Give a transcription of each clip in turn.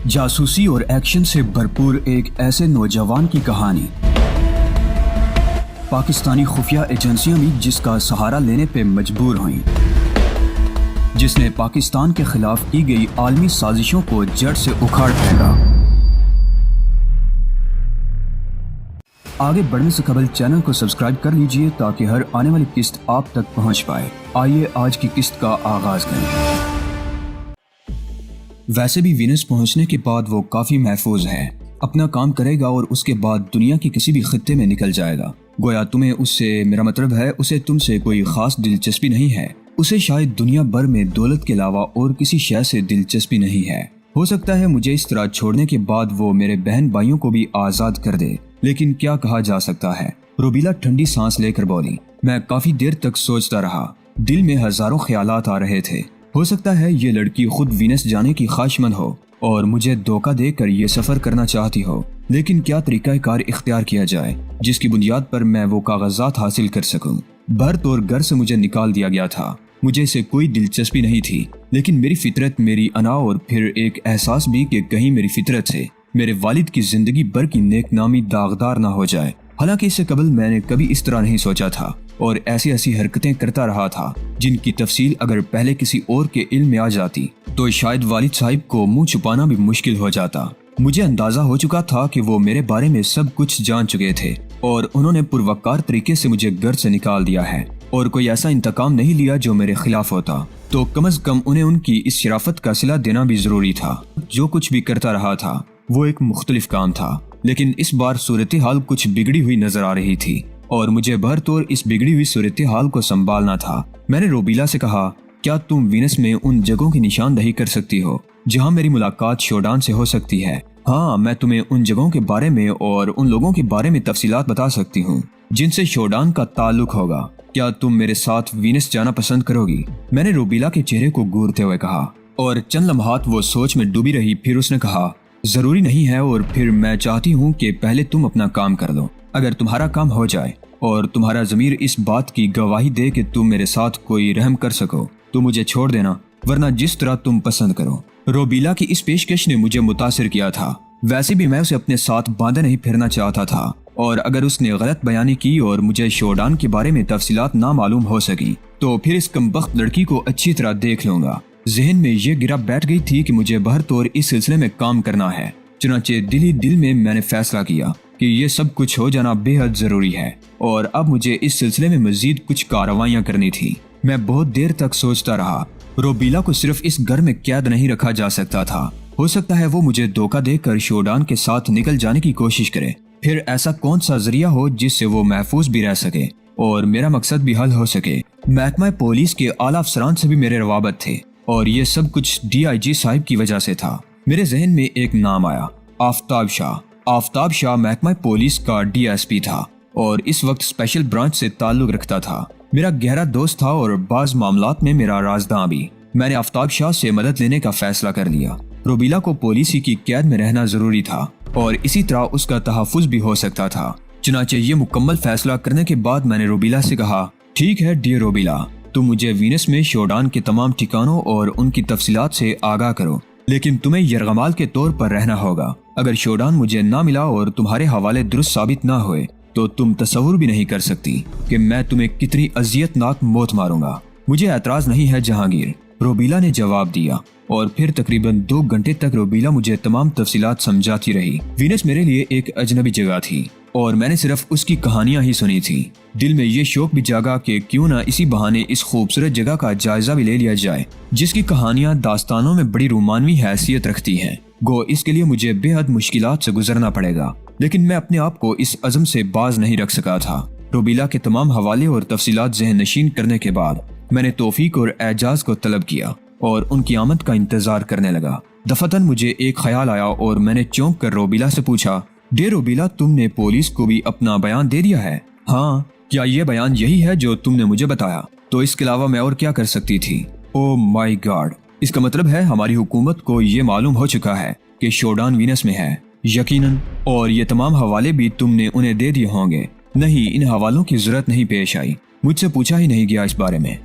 جاسوسی اور ایکشن سے بھرپور ایک ایسے نوجوان کی کہانی۔ پاکستانی خفیہ ایجنسیاں بھی جس کا سہارا لینے پہ مجبور ہوئیں، جس نے پاکستان کے خلاف کی گئی عالمی سازشوں کو جڑ سے اکھاڑ پھینکا۔ آگے بڑھنے سے قبل چینل کو سبسکرائب کر لیجئے تاکہ ہر آنے والی قسط آپ تک پہنچ پائے۔ آئیے آج کی قسط کا آغاز کریں۔ ویسے بھی وینس پہنچنے کے بعد وہ کافی محفوظ ہے، اپنا کام کرے گا اور اس کے بعد دنیا کی کسی بھی خطے میں نکل جائے گا۔ گویا تمہیں اس سے، میرا مطلب ہے اسے تم سے کوئی خاص دلچسپی نہیں ہے۔ اسے شاید دنیا بھر میں دولت کے علاوہ اور کسی شے سے دلچسپی نہیں ہے۔ ہو سکتا ہے مجھے اس طرح چھوڑنے کے بعد وہ میرے بہن بھائیوں کو بھی آزاد کر دے، لیکن کیا کہا جا سکتا ہے۔ روبیلا ٹھنڈی سانس لے کر بولی۔ میں کافی دیر تک سوچتا رہا، دل میں ہزاروں خیالات آ رہے تھے۔ ہو سکتا ہے یہ لڑکی خود وینس جانے کی خواہش مند ہو اور مجھے دھوکہ دے کر یہ سفر کرنا چاہتی ہو، لیکن کیا طریقہ کار اختیار کیا جائے جس کی بنیاد پر میں وہ کاغذات حاصل کر سکوں۔ بھر طور گھر سے مجھے نکال دیا گیا تھا، مجھے اسے کوئی دلچسپی نہیں تھی، لیکن میری فطرت، میری انا اور پھر ایک احساس بھی کہ کہیں میری فطرت سے میرے والد کی زندگی بھر کی نیک نامی داغدار نہ ہو جائے۔ حالانکہ اس سے قبل میں نے کبھی اس طرح نہیں سوچا تھا اور ایسی حرکتیں کرتا رہا تھا جن کی تفصیل اگر پہلے کسی اور کے علم میں آ جاتی تو شاید والد صاحب کو منہ چھپانا بھی مشکل ہو جاتا۔ مجھے اندازہ ہو چکا تھا کہ وہ میرے بارے میں سب کچھ جان چکے تھے اور انہوں نے پروکار طریقے سے مجھے گھر سے نکال دیا ہے، اور کوئی ایسا انتقام نہیں لیا جو میرے خلاف ہوتا، تو کم از کم انہیں ان کی اس شرافت کا صلہ دینا بھی ضروری تھا۔ جو کچھ بھی کرتا رہا تھا وہ ایک مختلف کام تھا، لیکن اس بار صورتحال کچھ بگڑی ہوئی نظر آ رہی تھی اور مجھے بھر طور اس بگڑی ہوئی صورتحال کو سنبھالنا تھا۔ میں نے روبیلا سے کہا، کیا تم وینس میں ان جگہوں کی نشاندہی کر سکتی ہو جہاں میری ملاقات شوڈان سے ہو سکتی ہے؟ ہاں، میں تمہیں ان جگہوں کے بارے میں اور ان لوگوں کے بارے میں تفصیلات بتا سکتی ہوں جن سے شوڈان کا تعلق ہوگا۔ کیا تم میرے ساتھ وینس جانا پسند کرو گی؟ میں نے روبیلا کے چہرے کو گورتے ہوئے کہا، اور چند لمحات وہ سوچ میں ڈوبی رہی۔ پھر اس نے کہا، ضروری نہیں ہے، اور پھر میں چاہتی ہوں کہ پہلے تم اپنا کام کر لو۔ اگر تمہارا کام ہو جائے اور تمہارا ضمیر اس بات کی گواہی دے کہ تم میرے ساتھ کوئی رحم کر سکو تو مجھے چھوڑ دینا، ورنہ جس طرح تم پسند کرو۔ روبیلا کی اس پیشکش نے مجھے متاثر کیا تھا۔ ویسے بھی میں اسے اپنے ساتھ باندھے نہیں پھرنا چاہتا تھا، اور اگر اس نے غلط بیانی کی اور مجھے شوڈان کے بارے میں تفصیلات نہ معلوم ہو سکی تو پھر اس کمبخت لڑکی کو اچھی طرح دیکھ لوں گا۔ ذہن میں یہ گرا بیٹھ گئی تھی کہ مجھے بھر طور اس سلسلے میں کام کرنا ہے۔ چنانچہ دل ہی دل میں نے فیصلہ کیا کہ یہ سب کچھ ہو جانا بے حد ضروری ہے، اور اب مجھے اس سلسلے میں مزید کچھ کارروائیاں کرنی تھی۔ میں بہت دیر تک سوچتا رہا۔ روبیلا کو صرف اس گھر میں قید نہیں رکھا جا سکتا تھا۔ ہو سکتا ہے وہ مجھے دھوکہ دے کر شوڈان کے ساتھ نکل جانے کی کوشش کرے، پھر ایسا کون سا ذریعہ ہو جس سے وہ محفوظ بھی رہ سکے اور میرا مقصد بھی حل ہو سکے۔ محکمہ پولیس کے اعلیٰ افسران سے بھی میرے روابط تھے، اور یہ سب کچھ DIG صاحب کی وجہ سے تھا۔ میرے ذہن میں ایک نام آیا، آفتاب شاہ۔ آفتاب شاہ محکمہ پولیس کا DSP تھا اور اس وقت اسپیشل برانچ سے تعلق رکھتا تھا۔ میرا گہرا دوست تھا اور بعض معاملات میں میرا رازداں بھی۔ میں نے آفتاب شاہ سے مدد لینے کا فیصلہ کر لیا۔ روبیلا کو پولیسی کی قید میں رہنا ضروری تھا اور اسی طرح اس کا تحفظ بھی ہو سکتا تھا۔ چنانچہ یہ مکمل فیصلہ کرنے کے بعد میں نے روبیلا سے کہا، ٹھیک ہے ڈیئر روبیلا، تم مجھے وینس میں شوڈان کے تمام ٹھکانوں اور ان کی تفصیلات سے آگاہ کرو، لیکن تمہیں یرغمال کے طور پر رہنا ہوگا۔ اگر شوڈان مجھے نہ ملا اور تمہارے حوالے درست ثابت نہ ہوئے تو تم تصور بھی نہیں کر سکتی کہ میں تمہیں کتنی اذیت ناک موت ماروں گا۔ مجھے اعتراض نہیں ہے جہانگیر، روبیلا نے جواب دیا، اور پھر تقریباً 2 گھنٹے تک روبیلا مجھے تمام تفصیلات سمجھاتی رہی۔ وینس میرے لیے ایک اجنبی جگہ تھی اور میں نے صرف اس کی کہانیاں ہی سنی تھی۔ دل میں یہ شوق بھی جاگا کہ کیوں نہ اسی بہانے اس خوبصورت جگہ کا جائزہ بھی لے لیا جائے جس کی کہانیاں داستانوں میں بڑی رومانوی حیثیت رکھتی ہیں۔ گو اس کے لیے مجھے بے حد مشکلات سے گزرنا پڑے گا، لیکن میں اپنے آپ کو اس عزم سے باز نہیں رکھ سکا تھا۔ روبیلا کے تمام حوالے اور تفصیلات ذہن نشین کرنے کے بعد میں نے توفیق اور اعجاز کو طلب کیا اور ان کی آمد کا انتظار کرنے لگا۔ دفعتاً مجھے ایک خیال آیا اور میں نے چونک کر روبیلا سے پوچھا، ڈے روبیلا، تم نے پولیس کو بھی اپنا بیان دے دیا ہے؟ ہاں۔ کیا یہ بیان یہی ہے جو تم نے مجھے بتایا؟ تو اس کے علاوہ میں اور کیا کر سکتی تھی؟ او مائی گاڈ، اس کا مطلب ہے ہماری حکومت کو یہ معلوم ہو چکا ہے کہ شوڈان وینس میں ہے۔ یقیناً، اور یہ تمام حوالے بھی تم نے انہیں دے دیے ہوں گے؟ نہیں، ان حوالوں کی ضرورت نہیں پیش آئی، مجھ سے پوچھا ہی نہیں گیا اس بارے میں۔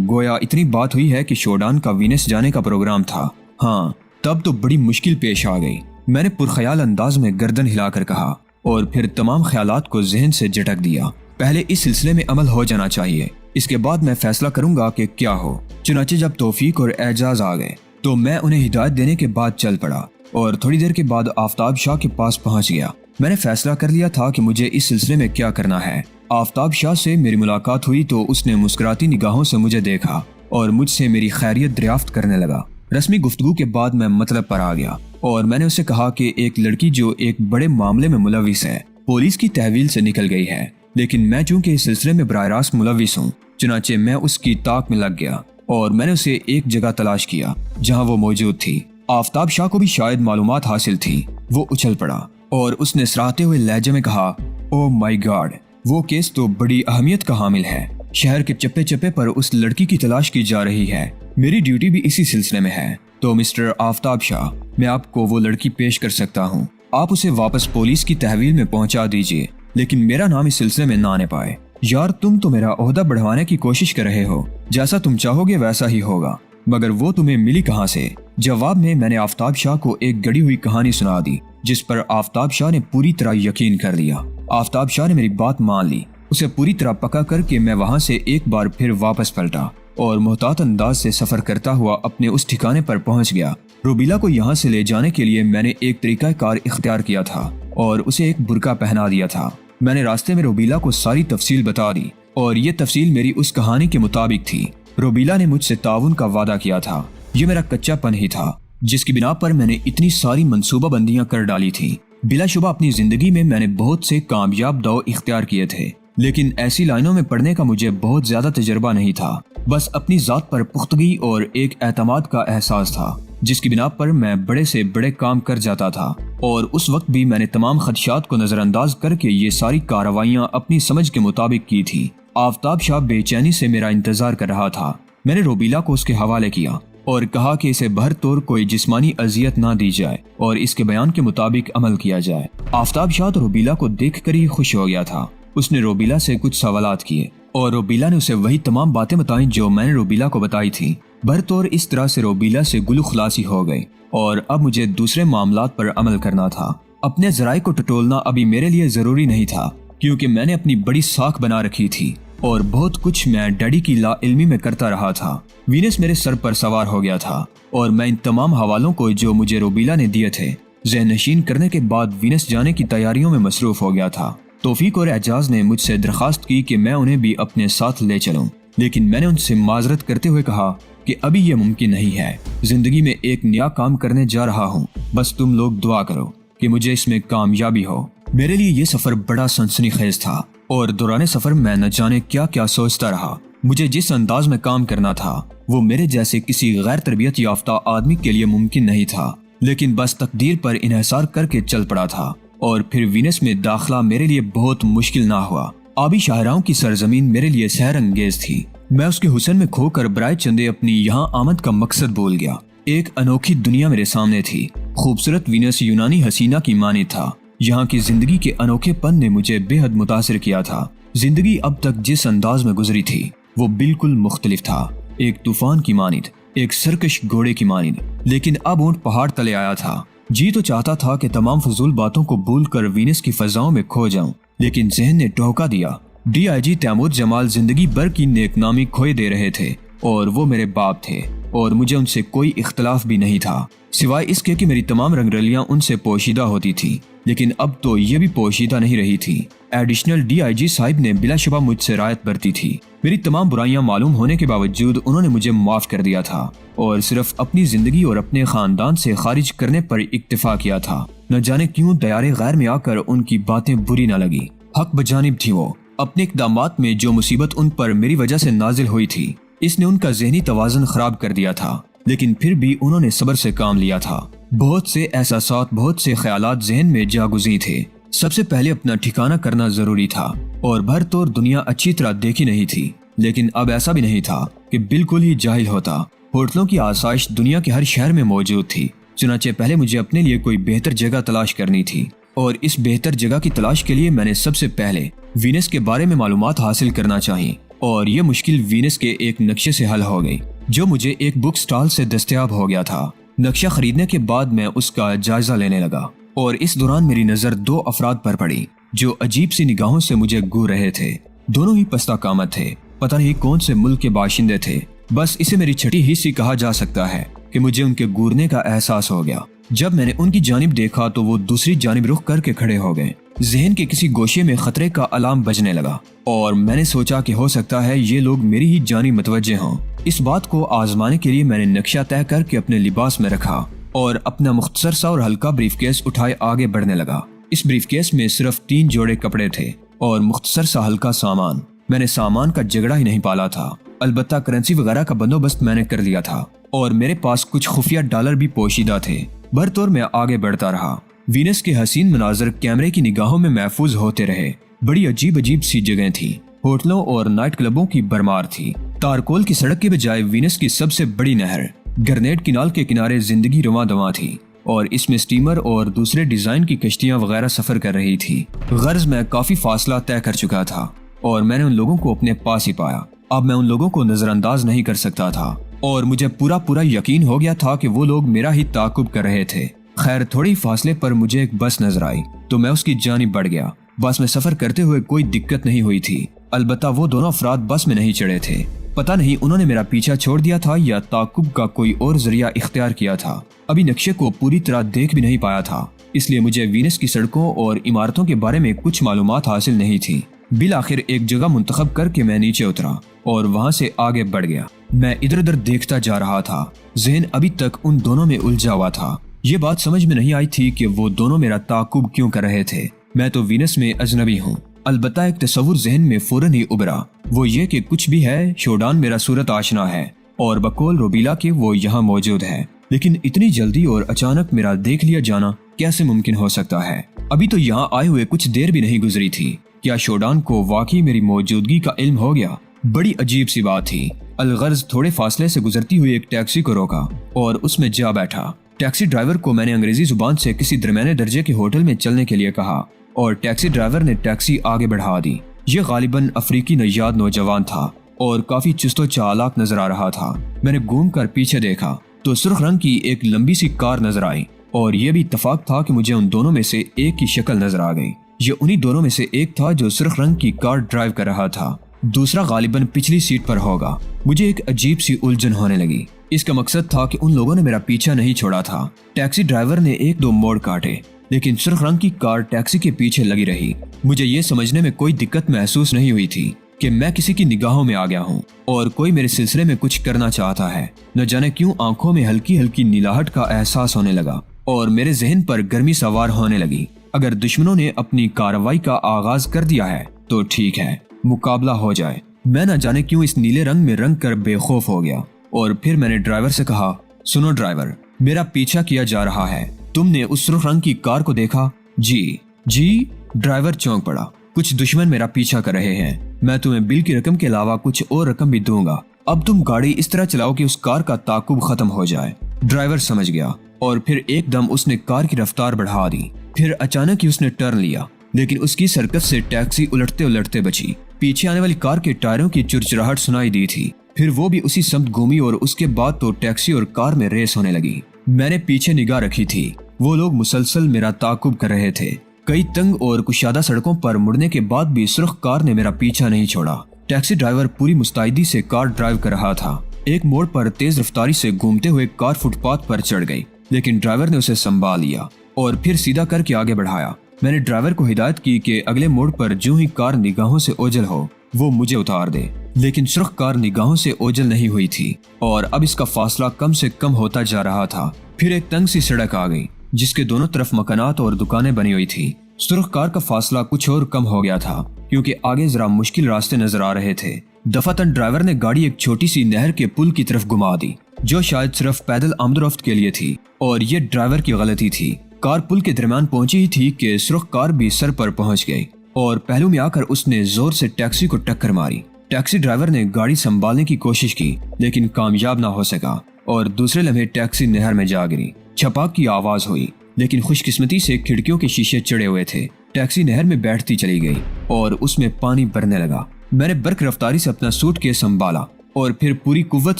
گویا اتنی بات ہوئی ہے کہ شوڈان کا وینس جانے کا پروگرام تھا۔ ہاں، تب تو بڑی مشکل پیش آ گئی۔ میں نے پرخیال انداز میں گردن ہلا کر کہا اور پھر تمام خیالات کو ذہن سے جھٹک دیا۔ پہلے اس سلسلے میں عمل ہو جانا چاہیے، اس کے بعد میں فیصلہ کروں گا کہ کیا ہو۔ چنانچہ جب توفیق اور اعجاز آ گئے تو میں انہیں ہدایت دینے کے بعد چل پڑا اور تھوڑی دیر کے بعد آفتاب شاہ کے پاس پہنچ گیا۔ میں نے فیصلہ کر لیا تھا کہ مجھے اس سلسلے میں کیا کرنا ہے۔ آفتاب شاہ سے میری ملاقات ہوئی تو اس نے مسکراتی نگاہوں سے مجھے دیکھا اور مجھ سے میری خیریت دریافت کرنے لگا۔ رسمی گفتگو کے بعد میں مطلب پر آ گیا اور میں نے اسے کہا کہ ایک لڑکی جو ایک بڑے معاملے میں ملوث ہے پولیس کی تحویل سے نکل گئی ہے، لیکن میں چونکہ اس سلسلے میں براہ راست ملوث ہوں، چنانچہ میں اس کی طاق میں لگ گیا اور میں نے اسے ایک جگہ تلاش کیا جہاں وہ موجود تھی۔ آفتاب شاہ کو بھی شاید معلومات حاصل تھی۔ وہ اچھل پڑا اور اس نے سراہتے ہوئے لہجے میں کہا، او مائی گاڈ، وہ کیس تو بڑی اہمیت کا حامل ہے۔ شہر کے چپے چپے پر اس لڑکی کی تلاش کی جا رہی ہے۔ میری ڈیوٹی بھی اسی سلسلے میں ہے، تو مسٹر آفتاب شاہ، میں آپ کو وہ لڑکی پیش کر سکتا ہوں۔ آپ اسے واپس پولیس کی تحویل میں پہنچا دیجئے، لیکن میرا نام اس سلسلے میں نہ آنے پائے۔ یار تم تو میرا عہدہ بڑھوانے کی کوشش کر رہے ہو، جیسا تم چاہو گے ویسا ہی ہوگا، مگر وہ تمہیں ملی کہاں سے؟ جواب میں نے آفتاب شاہ کو ایک گڑی ہوئی کہانی سنا دی، جس پر آفتاب شاہ نے پوری طرح یقین کر لیا۔ آفتاب شاہ نے میری بات مان لی۔ اسے پوری طرح پکا کر کے میں وہاں سے ایک بار پھر واپس پلٹا اور محتاط انداز سے سفر کرتا ہوا اپنے اس ٹھکانے پر پہنچ گیا۔ روبیلا کو یہاں سے لے جانے کے لیے میں نے ایک طریقہ کار اختیار کیا تھا اور اسے ایک برقع پہنا دیا تھا۔ میں نے راستے میں روبیلا کو ساری تفصیل بتا دی اور یہ تفصیل میری اس کہانی کے مطابق تھی۔ روبیلا نے مجھ سے تعاون کا وعدہ کیا تھا۔ یہ میرا کچا پن ہی تھا جس کی بنا پر میں نے اتنی ساری منصوبہ بندیاں کر ڈالی تھی۔ بلا شبہ اپنی زندگی میں نے بہت سے کامیاب داؤ اختیار کیے تھے، لیکن ایسی لائنوں میں پڑھنے کا مجھے بہت زیادہ تجربہ نہیں تھا۔ بس اپنی ذات پر پختگی اور ایک اعتماد کا احساس تھا جس کی بنا پر میں بڑے سے بڑے کام کر جاتا تھا، اور اس وقت بھی میں نے تمام خدشات کو نظر انداز کر کے یہ ساری کارروائیاں اپنی سمجھ کے مطابق کی تھی۔ آفتاب شاہ بے چینی سے میرا انتظار کر رہا تھا۔ میں نے روبیلا کو اس کے حوالے کیا اور کہا کہ اسے بہر طور کوئی جسمانی اذیت نہ دی جائے اور اس کے بیان کے مطابق عمل کیا جائے۔ آفتاب شاہ تو روبیلا کو دیکھ کر ہی خوش ہو گیا تھا۔ اس نے روبیلا سے کچھ سوالات کیے اور روبیلا نے اسے وہی تمام باتیں بتائیں جو میں نے روبیلا کو بتائی تھی۔ بھرطور اس طرح سے روبیلا سے گلو خلاصی ہو گئی اور اب مجھے دوسرے معاملات پر عمل کرنا تھا۔ اپنے ذرائع کو ٹٹولنا ابھی میرے لیے ضروری نہیں تھا، کیونکہ میں نے اپنی بڑی ساکھ بنا رکھی تھی اور بہت کچھ میں ڈیڈی کی لا علمی میں کرتا رہا تھا۔ وینس میرے سر پر سوار ہو گیا تھا اور میں ان تمام حوالوں کو جو مجھے روبیلا نے دیے تھے ذہن نشین کرنے کے بعد وینس جانے کی تیاریوں میں مصروف ہو گیا تھا۔ توفیق اور اعجاز نے مجھ سے درخواست کی کہ میں انہیں بھی اپنے ساتھ لے چلوں، لیکن میں نے ان سے معذرت کرتے ہوئے کہا کہ ابھی یہ ممکن نہیں ہے۔ زندگی میں ایک نیا کام کرنے جا رہا ہوں، بس تم لوگ دعا کرو کہ مجھے اس میں کامیابی ہو۔ میرے لیے یہ سفر بڑا سنسنی خیز تھا اور دوران سفر میں نہ جانے کیا کیا سوچتا رہا۔ مجھے جس انداز میں کام کرنا تھا وہ میرے جیسے کسی غیر تربیت یافتہ آدمی کے لیے ممکن نہیں تھا، لیکن بس تقدیر پر انحصار کر کے چل پڑا تھا اور پھر وینس میں داخلہ میرے لیے بہت مشکل نہ ہوا۔ آبی شاہراہوں کی سرزمین میرے لیے سحر انگیز تھی۔ میں اس کے حسن میں کھو کر برائے چندے اپنی یہاں آمد کا مقصد بھول گیا۔ ایک انوکھی دنیا میرے سامنے تھی۔ خوبصورت وینس یونانی حسینہ کی مانند تھا۔ یہاں کی زندگی کے انوکھے پن نے مجھے بے حد متاثر کیا تھا۔ زندگی اب تک جس انداز میں گزری تھی وہ بالکل مختلف تھا، ایک طوفان کی مانند، ایک سرکش گھوڑے کی مانند۔ لیکن اب اونٹ پہاڑ تلے آیا تھا۔ جی تو چاہتا تھا کہ تمام فضول باتوں کو بھول کر وینس کی فضاؤں میں کھو جاؤں، لیکن ذہن نے ٹھوکا دیا۔ ڈی آئی جی تیمور جمال زندگی بھر کی نیک نامی کھوئے دے رہے تھے اور وہ میرے باپ تھے اور مجھے ان سے کوئی اختلاف بھی نہیں تھا، سوائے اس کے کہ میری تمام رنگرلیاں ان سے پوشیدہ ہوتی تھی، لیکن اب تو یہ بھی پوشیدہ نہیں رہی تھی۔ ایڈیشنل ڈی آئی جی صاحب نے بلا شبہ مجھ سے رعایت برتی تھی۔ میری تمام برائیاں معلوم ہونے کے باوجود انہوں نے مجھے معاف کر دیا تھا اور صرف اپنی زندگی اور اپنے خاندان سے خارج کرنے پر اکتفا کیا تھا۔ نہ جانے کیوں دیار غیر میں آ کر ان کی باتیں بری نہ لگی۔ حق بجانب تھی وہ۔ اپنے اقدامات میں جو مصیبت ان پر میری وجہ سے نازل ہوئی تھی اس نے ان کا ذہنی توازن خراب کر دیا تھا، لیکن پھر بھی انہوں نے صبر سے کام لیا تھا۔ بہت سے احساسات، بہت سے خیالات ذہن میں جاگزیں تھے۔ سب سے پہلے اپنا ٹھکانہ کرنا ضروری تھا اور بھر طور دنیا اچھی طرح دیکھی نہیں تھی، لیکن اب ایسا بھی نہیں تھا کہ بالکل ہی جاہل ہوتا۔ ہوٹلوں کی آسائش دنیا کے ہر شہر میں موجود تھی، چنانچہ پہلے مجھے اپنے لیے کوئی بہتر جگہ تلاش کرنی تھی، اور اس بہتر جگہ کی تلاش کے لیے میں نے سب سے پہلے وینس کے بارے میں معلومات حاصل کرنا چاہیے، اور یہ مشکل وینس کے ایک نقشے سے حل ہو گئی جو مجھے ایک بک سٹال سے دستیاب ہو گیا تھا۔ نقشہ خریدنے کے بعد میں اس کا جائزہ لینے لگا اور اس دوران میری نظر 2 افراد پر پڑی جو عجیب سی نگاہوں سے مجھے گور رہے تھے۔ دونوں ہی پستہ قامت تھے، پتہ نہیں کون سے ملک کے باشندے تھے، بس اسے میری چھٹی حصی کہا جا سکتا ہے کہ مجھے ان کے گورنے کا احساس ہو گیا۔ جب میں نے ان کی جانب دیکھا تو وہ دوسری جانب رخ کر کے کھڑے ہو گئے۔ ذہن کے کسی گوشے میں خطرے کا الارم بجنے لگا اور میں نے سوچا کہ ہو سکتا ہے یہ لوگ میری ہی جانب متوجہ ہوں۔ اس بات کو آزمانے کے لیے میں نے نقشہ طے کر کے اپنے لباس میں رکھا اور اپنا مختصر سا اور ہلکا بریف کیس اٹھائے آگے بڑھنے لگا۔ اس بریف کیس میں صرف 3 جوڑے کپڑے تھے اور مختصر سا ہلکا سامان۔ میں نے سامان کا جگڑا ہی نہیں پالا تھا، البتہ کرنسی وغیرہ کا بندوبست میں نے کر لیا تھا اور میرے پاس کچھ خفیہ ڈالر بھی پوشیدہ تھے۔ بھرطور میں آگے بڑھتا رہا۔ وینس کے حسین مناظر کیمرے کی نگاہوں میں محفوظ ہوتے رہے۔ بڑی عجیب سی جگہیں تھیں، ہوٹلوں اور نائٹ کلبوں کی بھرمار تھی۔ تارکول کی سڑک کے بجائے وینس کی سب سے بڑی نہر گرنیٹ کنال کے کنارے زندگی رواں دواں تھی اور اس میں سٹیمر اور دوسرے ڈیزائن کی کشتیاں وغیرہ سفر کر رہی تھی۔ غرض میں کافی فاصلہ طے کر چکا تھا اور میں نے ان لوگوں کو اپنے پاس ہی پایا۔ اب میں ان لوگوں کو نظر انداز نہیں کر سکتا تھا اور مجھے پورا یقین ہو گیا تھا کہ وہ لوگ میرا ہی تعاقب کر رہے تھے۔ خیر، تھوڑی فاصلے پر مجھے ایک بس نظر آئی تو میں اس کی جانب بڑھ گیا۔ بس میں سفر کرتے ہوئے کوئی دقت نہیں ہوئی تھی، البتہ وہ دونوں افراد بس میں نہیں چڑھے تھے۔ پتہ نہیں انہوں نے میرا پیچھا چھوڑ دیا تھا یا تعاقب کا کوئی اور ذریعہ اختیار کیا تھا۔ ابھی نقشے کو پوری طرح دیکھ بھی نہیں پایا تھا، اس لیے مجھے وینس کی سڑکوں اور عمارتوں کے بارے میں کچھ معلومات حاصل نہیں تھی۔ بالآخر ایک جگہ منتخب کر کے میں نیچے اترا اور وہاں سے آگے بڑھ گیا۔ میں ادھر ادھر دیکھتا جا رہا تھا، ذہن ابھی تک ان دونوں میں الجھا ہوا تھا۔ یہ بات سمجھ میں نہیں آئی تھی کہ وہ دونوں میرا تعاقب کیوں کر رہے تھے۔ میں تو وینس میں اجنبی ہوں، البتہ ایک تصور ذہن میں فوراً ہی ابھرا، وہ یہ کہ کچھ بھی ہے شوڈان میرا صورت آشنا ہے اور بقول روبیلا کے وہ یہاں موجود ہے، لیکن اتنی جلدی اور اچانک میرا دیکھ لیا جانا کیسے ممکن ہو سکتا ہے؟ ابھی تو یہاں آئے ہوئے کچھ دیر بھی نہیں گزری تھی، کیا شوڈان کو واقعی میری موجودگی کا علم ہو گیا؟ بڑی عجیب سی بات تھی۔ الغرض تھوڑے فاصلے سے گزرتی ہوئی ایک ٹیکسی کو روکا اور اس میں جا بیٹھا۔ ٹیکسی ڈرائیور کو میں نے انگریزی زبان سے کسی درمیانے درجے کے ہوٹل میں چلنے کے لیے کہا اور ٹیکسی ڈرائیور نے ٹیکسی آگے بڑھا دی۔ یہ غالباً افریقی نژاد نوجوان تھا اور کافی چست و چالاک نظر آ رہا تھا۔ میں نے گھوم کر پیچھے دیکھا تو سرخ رنگ کی ایک لمبی سی کار نظر آئی اور یہ بھی اتفاق تھا کہ مجھے ان دونوں میں سے ایک کی شکل نظر آ گئی۔ یہ انہی دونوں میں سے ایک تھا جو سرخ رنگ کی کار ڈرائیو کر رہا تھا، دوسرا غالباً پچھلی سیٹ پر ہوگا۔ مجھے ایک عجیب سی الجھن ہونے لگی۔ اس کا مقصد تھا کہ ان لوگوں نے میرا پیچھا نہیں چھوڑا تھا۔ ٹیکسی ڈرائیور نے 1-2 موڑ کاٹے لیکن سرخ رنگ کی کار ٹیکسی کے پیچھے لگی رہی۔ مجھے یہ سمجھنے میں کوئی دقت محسوس نہیں ہوئی تھی کہ میں کسی کی نگاہوں میں آ گیا ہوں اور کوئی میرے سلسلے میں کچھ کرنا چاہتا ہے۔ نہ جانے کیوں آنکھوں میں ہلکی ہلکی نیلاہٹ کا احساس ہونے لگا اور میرے ذہن پر گرمی سوار ہونے لگی۔ اگر دشمنوں نے اپنی کارروائی کا آغاز کر دیا ہے تو ٹھیک ہے، مقابلہ ہو جائے۔ میں نہ جانے کیوں اس نیلے رنگ میں رنگ کر بے خوف ہو گیا اور پھر میں نے ڈرائیور سے کہا، سنو ڈرائیور، میرا پیچھا کیا جا رہا ہے، تم نے اس سرخ رنگ کی کار کو دیکھا؟ جی۔ ڈرائیور چونک پڑا، کچھ دشمن میرا پیچھا کر رہے ہیں، میں تمہیں بل کی رقم کے علاوہ کچھ اور رقم بھی دوں گا، اب تم گاڑی اس طرح چلاؤ کہ اس کار کا تعاقب ختم ہو جائے۔ ڈرائیور سمجھ گیا اور پھر ایک دم اس نے کار کی رفتار بڑھا دی۔ پھر اچانک ہی اس نے ٹرن لیا لیکن اس کی سرکت سے ٹیکسی الٹتے الٹتے بچی۔ پیچھے آنے والی کار کے ٹائروں کی چرچراہٹ سنائی دی تھی، پھر وہ بھی اسی سمت گھومی اور اس کے بعد تو ٹیکسی اور کار میں ریس ہونے لگی۔ میں نے پیچھے نگاہ رکھی تھی، وہ لوگ مسلسل میرا تعاقب کر رہے تھے۔ کئی تنگ اور کشادہ سڑکوں پر مڑنے کے بعد بھی سرخ کار نے میرا پیچھا نہیں چھوڑا۔ ٹیکسی ڈرائیور پوری مستعدی سے کار ڈرائیو کر رہا تھا۔ ایک موڑ پر تیز رفتاری سے گھومتے ہوئے کار فٹ پاتھ پر چڑھ گئی لیکن ڈرائیور نے اسے سنبھال لیا اور پھر سیدھا کر کے آگے بڑھایا۔ میں نے ڈرائیور کو ہدایت کی کہ اگلے موڑ پر جو ہی کار نگاہوں سے اوجھل ہو وہ مجھے اتار دے، لیکن سرخ کار نگاہوں سے اوجھل نہیں ہوئی تھی اور اب اس کا فاصلہ کم سے کم ہوتا جا رہا تھا۔ پھر ایک تنگ سی سڑک آ گئی جس کے دونوں طرف مکانات اور دکانیں بنی ہوئی تھی۔ سرخ کار کا فاصلہ کچھ اور کم ہو گیا تھا کیونکہ آگے ذرا مشکل راستے نظر آ رہے تھے۔ دفعتاً ڈرائیور نے گاڑی ایک چھوٹی سی نہر کے پل کی طرف گھما دی جو شاید صرف پیدل آمد و رفت کے لیے تھی، اور یہ ڈرائیور کی غلطی تھی۔ کار پل کے درمیان پہنچی ہی تھی کہ سرخ کار بھی سر پر پہنچ گئی اور پہلو میں آ کر اس نے زور سے ٹیکسی کو ٹکر ماری۔ ٹیکسی ڈرائیور نے گاڑی سنبھالنے کی کوشش کی لیکن کامیاب نہ ہو سکا اور دوسرے لمحے ٹیکسی نہر میں جا گری۔ چھپاک کی آواز ہوئی لیکن خوش قسمتی سے کھڑکیوں کے شیشے چڑھے ہوئے تھے۔ ٹیکسی نہر میں بیٹھتی چلی گئی اور اس میں پانی بھرنے لگا۔ میں نے برق رفتاری سے اپنا سوٹ کیس سنبھالا اور پھر پوری قوت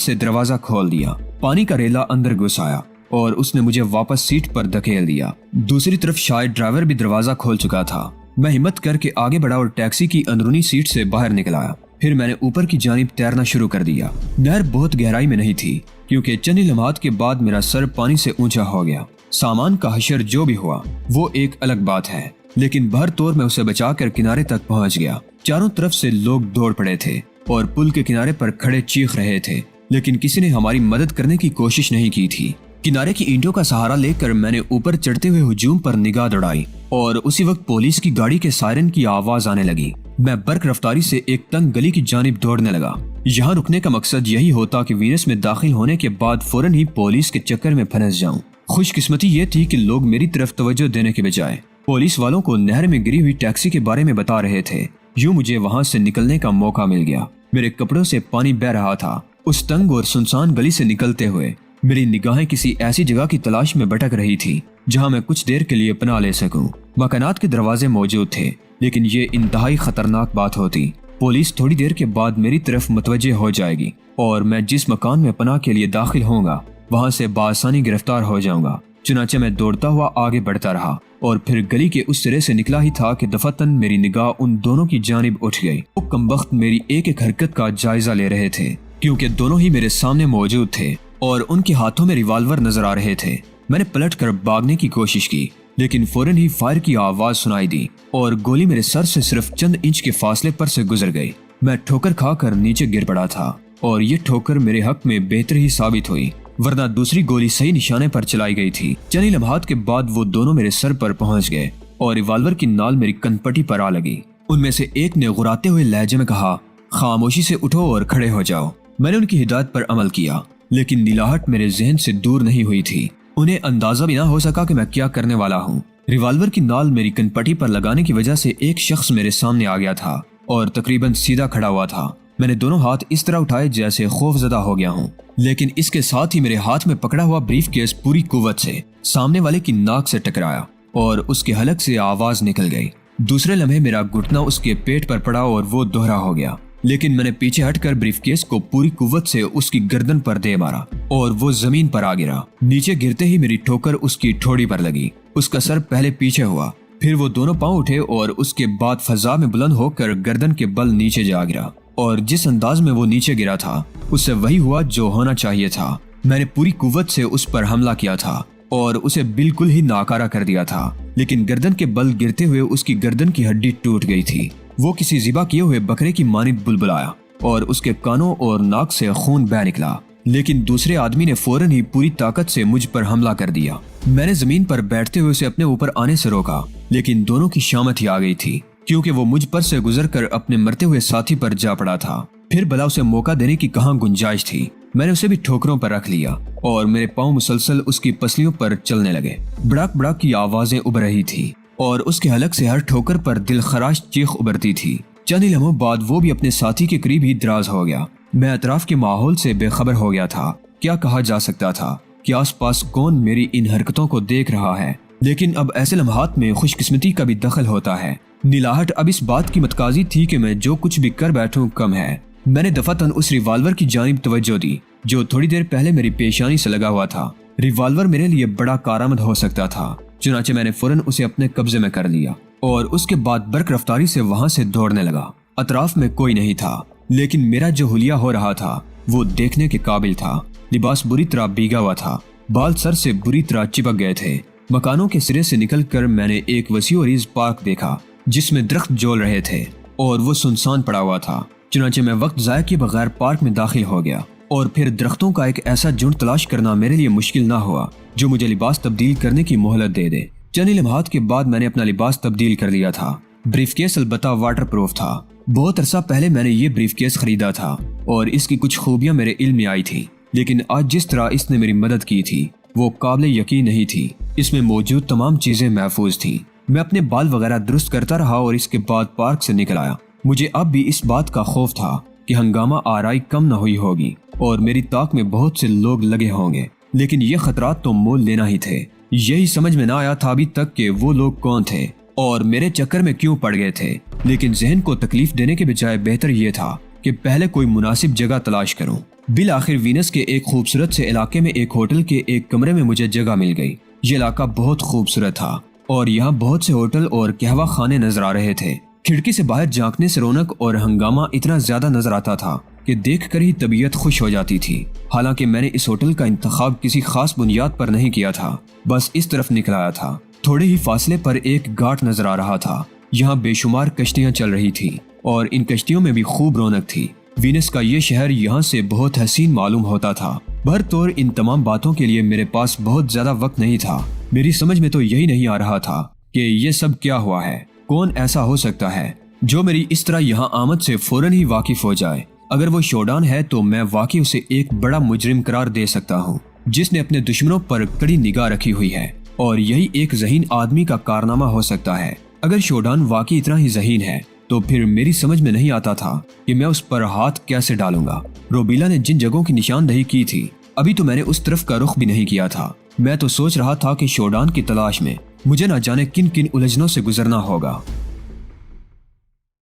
سے دروازہ کھول دیا۔ پانی کا ریلا اندر گھس آیا اور اس نے مجھے واپس سیٹ پر دھکیل دیا۔ دوسری طرف شاید ڈرائیور بھی دروازہ کھول چکا تھا۔ میں ہمت کر کے آگے بڑھا اور ٹیکسی کی اندرونی سیٹ سے باہر نکل آیا۔ پھر میں نے اوپر کی جانب تیرنا شروع کر دیا۔ نہر بہت گہرائی میں نہیں تھی کیونکہ چند لمحات کے بعد میرا سر پانی سے اونچا ہو گیا۔ سامان کا حشر جو بھی ہوا وہ ایک الگ بات ہے، لیکن بہر طور میں اسے بچا کر کنارے تک پہنچ گیا۔ چاروں طرف سے لوگ دوڑ پڑے تھے اور پل کے کنارے پر کھڑے چیخ رہے تھے، لیکن کسی نے ہماری مدد کرنے کی کوشش نہیں کی تھی۔ کنارے کی اینٹوں کا سہارا لے کر میں نے اوپر چڑھتے ہوئے ہجوم پر نگاہ دوڑائی اور اسی وقت پولیس کی گاڑی کے سائرن کی آواز آنے لگی۔ میں برق رفتاری سے ایک تنگ گلی کی جانب دوڑنے لگا۔ یہاں رکنے کا مقصد یہی ہوتا کہ وینس میں داخل ہونے کے بعد فوراً ہی پولیس کے چکر میں پھنس جاؤں۔ خوش قسمتی یہ تھی کہ لوگ میری طرف توجہ دینے کے بجائے پولیس والوں کو نہر میں گری ہوئی ٹیکسی کے بارے میں بتا رہے تھے۔ یوں مجھے وہاں سے نکلنے کا موقع مل گیا۔ میرے کپڑوں سے پانی بہہ رہا تھا۔ اس تنگ اور سنسان گلی سے نکلتے ہوئے میری نگاہیں کسی ایسی جگہ کی تلاش میں بھٹک رہی تھی جہاں میں کچھ دیر کے لیے پناہ لے سکوں۔ مکانات کے دروازے موجود تھے، لیکن یہ انتہائی خطرناک بات ہوتی۔ پولیس تھوڑی دیر کے بعد میری طرف متوجہ ہو جائے گی اور میں جس مکان میں پناہ کے لیے داخل ہوں گا وہاں سے بآسانی گرفتار ہو جاؤں گا۔ چنانچہ میں دوڑتا ہوا آگے بڑھتا رہا اور پھر گلی کے اس سرے سے نکلا ہی تھا کہ دفعتاً میری نگاہ ان دونوں کی جانب اٹھ گئی۔ وہ کمبخت میری ایک ایک حرکت کا جائزہ لے رہے تھے کیونکہ دونوں ہی میرے سامنے موجود تھے اور ان کے ہاتھوں میں ریوالور نظر آ رہے تھے۔ میں نے پلٹ کر بھاگنے کی کوشش کی، لیکن فوراً ہی فائر کی آواز سنائی دی اور گولی میرے سر سے صرف چند انچ کے فاصلے پر سے گزر گئی۔ میں ٹھوکر کھا کر نیچے گر پڑا تھا اور یہ ٹھوکر میرے حق میں بہتر ہی ثابت ہوئی، ورنہ دوسری گولی صحیح نشانے پر چلائی گئی تھی۔ چند لمحات کے بعد وہ دونوں میرے سر پر پہنچ گئے اور ریوالور کی نال میری کن پٹی پر آ لگی۔ ان میں سے ایک نے غراتے ہوئے لہجے میں کہا، خاموشی سے اٹھو اور کھڑے ہو جاؤ۔ میں نے ان کی ہدایت پر عمل کیا، لیکن نیلاہٹ میرے ذہن سے دور نہیں ہوئی تھی۔ انہیں اندازہ بھی نہ ہو سکا کہ میں کیا کرنے والا ہوں۔ ریوالور کی نال میری کن پٹی پر لگانے کی وجہ سے ایک شخص میرے سامنے آ گیا تھا اور تقریباً سیدھا کھڑا ہوا تھا۔ میں نے دونوں ہاتھ اس طرح اٹھائے جیسے خوف زدہ ہو گیا ہوں، لیکن اس کے ساتھ ہی میرے ہاتھ میں پکڑا ہوا بریف کیس پوری قوت سے سامنے والے کی ناک سے ٹکرایا اور اس کے حلق سے آواز نکل گئی۔ دوسرے لمحے میرا گھٹنا اس کے پیٹ پر پڑا اور وہ دوہرا ہو گیا، لیکن میں نے پیچھے ہٹ کر بریف کیس کو پوری قوت سے اس کی گردن پر دے مارا اور وہ زمین پر آ گرا۔ نیچے گرتے ہی میری ٹھوکر اس کی ٹھوڑی پر لگی۔ اس کا سر پہلے پیچھے ہوا، پھر وہ دونوں پاؤں اٹھے اور اس کے بعد فضا میں بلند ہو کر گردن کے بل نیچے جا گرا، اور جس انداز میں وہ نیچے گرا تھا اس سے وہی ہوا جو ہونا چاہیے تھا۔ میں نے پوری قوت سے اس پر حملہ کیا تھا اور اسے بالکل ہی ناکارہ کر دیا تھا، لیکن گردن کے بل گرتے ہوئے اس کی گردن کی ہڈی ٹوٹ گئی تھی۔ وہ کسی ذبح کیے ہوئے بکرے کی مانند بلبلایا اور اس کے کانوں اور ناک سے خون بہہ نکلا، لیکن دوسرے آدمی نے فوراً ہی پوری طاقت سے مجھ پر حملہ کر دیا۔ میں نے زمین پر بیٹھتے ہوئے اسے اپنے اوپر آنے سے روکا، لیکن دونوں کی شامت ہی آ گئی تھی کیونکہ وہ مجھ پر سے گزر کر اپنے مرتے ہوئے ساتھی پر جا پڑا تھا۔ پھر بھلا اسے موقع دینے کی کہاں گنجائش تھی؟ میں نے اسے بھی ٹھوکروں پر رکھ لیا اور میرے پاؤں مسلسل اس کی پسلیوں پر چلنے لگے۔ بڑاک بڑاک کی آوازیں ابھر رہی تھی اور اس کے حلق سے ہر ٹھوکر پر دل خراش چیخ ابھرتی تھی۔ چند لمحوں بعد وہ بھی اپنے ساتھی کے قریب ہی دراز ہو گیا۔ میں اطراف کے ماحول سے بے خبر ہو گیا تھا۔ کیا کہا جا سکتا تھا کہ آس پاس کون میری ان حرکتوں کو دیکھ رہا ہے؟ لیکن اب ایسے لمحات میں خوش قسمتی کا بھی دخل ہوتا ہے۔ نیلاہٹ اب اس بات کی متقاضی تھی کہ میں جو کچھ بھی کر بیٹھوں کم ہے۔ میں نے دفعتاً اس ریوالور کی جانب توجہ دی جو تھوڑی دیر پہلے میری پیشانی سے لگا ہوا تھا۔ ریوالور میرے لیے بڑا کارآمد ہو سکتا تھا، چنانچہ میں نے فوراً اسے اپنے قبضے میں کر لیا اور اس کے بعد برق رفتاری سے وہاں سے دوڑنے لگا۔ اطراف میں کوئی نہیں تھا، لیکن میرا جو حلیہ ہو رہا تھا وہ دیکھنے کے قابل تھا۔ لباس بری طرح بھیگا ہوا تھا، بال سر سے بری طرح چپک گئے تھے۔ مکانوں کے سرے سے نکل کر میں نے ایک وسیع و عریض پارک دیکھا جس میں درخت جول رہے تھے اور وہ سنسان پڑا ہوا تھا۔ چنانچہ میں وقت ضائع کیے بغیر پارک میں داخل ہو گیا اور پھر درختوں کا ایک ایسا جھنڈ تلاش کرنا میرے لیے مشکل نہ ہوا جو مجھے لباس تبدیل کرنے کی مہلت دے دے۔ چند لمحات کے بعد میں نے اپنا لباس تبدیل کر لیا تھا۔ بریف کیس البتہ واٹر پروف تھا۔ بہت عرصہ پہلے میں نے یہ بریف کیس خریدا تھا اور اس کی کچھ خوبیاں میرے علم میں آئی تھی، لیکن آج جس طرح اس نے میری مدد کی تھی وہ قابل یقین نہیں تھی۔ اس میں موجود تمام چیزیں محفوظ تھیں۔ میں اپنے بال وغیرہ درست کرتا رہا اور اس کے بعد پارک سے نکل آیا۔ مجھے اب بھی اس بات کا خوف تھا کہ ہنگامہ آرائی کم نہ ہوئی ہوگی اور میری طاق میں بہت سے لوگ لگے ہوں گے، لیکن یہ خطرات تو مول لینا ہی تھے۔ یہی سمجھ میں نہ آیا تھا ابھی تک کہ وہ لوگ کون تھے اور میرے چکر میں کیوں پڑ گئے تھے، لیکن ذہن کو تکلیف دینے کے بجائے بہتر یہ تھا کہ پہلے کوئی مناسب جگہ تلاش کروں۔ بالآخر وینس کے ایک خوبصورت سے علاقے میں ایک ہوٹل کے ایک کمرے میں مجھے جگہ مل گئی۔ یہ علاقہ بہت خوبصورت تھا اور یہاں بہت سے ہوٹل اور قہوہ خانے نظر آ رہے تھے۔ کھڑکی سے باہر جھانکنے سے رونق اور ہنگامہ اتنا زیادہ نظر آتا تھا کہ دیکھ کر ہی طبیعت خوش ہو جاتی تھی۔ حالانکہ میں نے اس ہوٹل کا انتخاب کسی خاص بنیاد پر نہیں کیا تھا، بس اس طرف نکل آیا تھا۔ تھوڑے ہی فاصلے پر ایک گھاٹ نظر آ رہا تھا، یہاں بے شمار کشتیاں چل رہی تھی اور ان کشتیوں میں بھی خوب رونق تھی۔ وینس کا یہ شہر یہاں سے بہت حسین معلوم ہوتا تھا۔ بہرطور ان تمام باتوں کے لیے میرے پاس بہت زیادہ وقت نہیں تھا۔ میری سمجھ میں تو یہی نہیں آ رہا تھا کہ یہ سب کیا ہوا ہے۔ کون ایسا ہو سکتا ہے جو میری اس طرح یہاں آمد سے فوراً ہی واقف ہو جائے؟ اگر وہ شوڈان ہے تو میں واقعی اسے ایک بڑا مجرم قرار دے سکتا ہوں جس نے اپنے دشمنوں پر کڑی نگاہ رکھی ہوئی ہے، اور یہی ایک ذہین آدمی کا کارنامہ ہو سکتا ہے۔ اگر شوڈان واقعی اتنا ہی ذہین ہے تو پھر میری سمجھ میں نہیں آتا تھا کہ میں اس پر ہاتھ کیسے ڈالوں گا۔ روبیلا نے جن جگہوں کی نشاندہی کی تھی ابھی تو میں نے اس طرف کا رخ بھی نہیں کیا تھا۔ میں تو سوچ رہا تھا کہ شوڈان کی تلاش میں مجھے نہ جانے کن کن الجھنوں سے گزرنا ہوگا۔